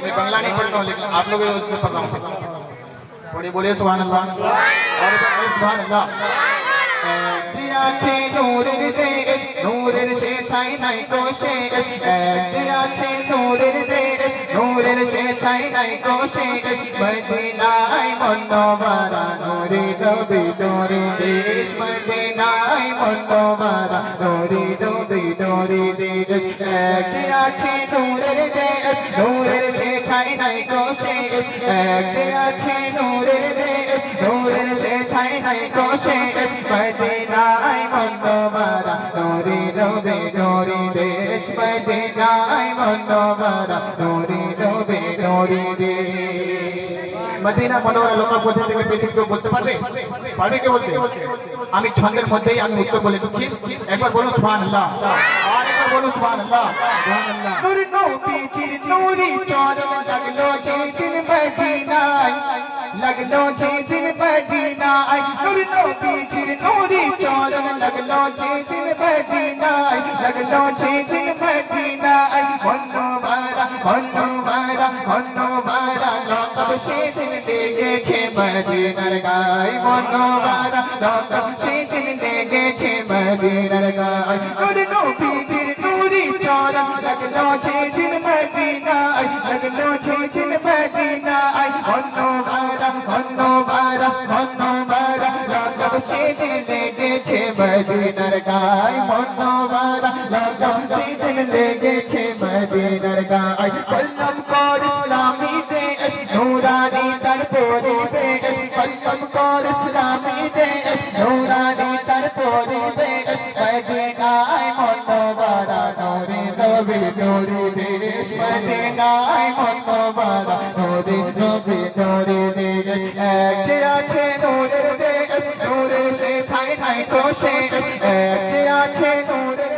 मैं बांग्ला नहीं पढ़ता हूँ लेकिन आप लोग उससे पढ़ रहा हूँ। थोड़ी बोलिए सुभान अल्लाह और सुभान अल्लाह। আছে নূরের দেশ নূরের শেষাই নাই তো শেষ আছে নূরের দেশ নূরের শেষাই নাই তো শেষ মদিনায় মনোবরা নূরে নবী নূরে দেশ মদিনায় মনোবরা নূরে নবী নূরে দেশ আছে নূরের দেশ নূরের শেষাই নাই তো শেষ আছে নূরের দেশ নূরের শেষাই নাই তো শেষ মদিনায় মনোবরা নূরে নবী নূরে দেশ মদিনায় মনোবরা নূরে নবী নূরে দেশ। মদিনা মনোবরা লোক কোথা থেকে পেয়েছে কেউ বলতে পারবে? পারবে কে বলতে? আমি ছন্দের মধ্যেই আমি উত্তর বলে দিচ্ছি। একবার বলুন সুবহানাল্লাহ আর একবার বলুন সুবহানাল্লাহ। সুবহানাল্লাহ। নূর নবীজির নূরি চরণ লাগলো যেদিন মদিনায় लगलो जेदिन मदीनाय नूर नबीजिर नूरी चरण लगलो जेदिन मदीनाय लगलो जेदिन मदीनाय मनोबरा लकब सेदिन लेगेছে मदीनार गाय मनोबरा लकब सेदिन लेगेছে मदीनार गाय नूर नबीजिर नूरी चरण लगलो जेदिन मदीनाय लगलो जेदिन मदीनाय मनोबरा लकब सेदिन लेगेছে मदीनार गाय मनोबरा लकब सेदिन लेगेছে मदीनार गाय कलम कर इस्लामी देश नूरानी तर पরিবেশ कलम कर इस्लामी देश नूरानी तर पরিবেশ मदीनाय मनोबरा नूरे नबी नूरे देश मदीनाय मनोबरा नूरे नबी नूरे देश একটি আছে নূরের দেশ নূরে শেষাই নাই তো শেষ একটি আছে নূরের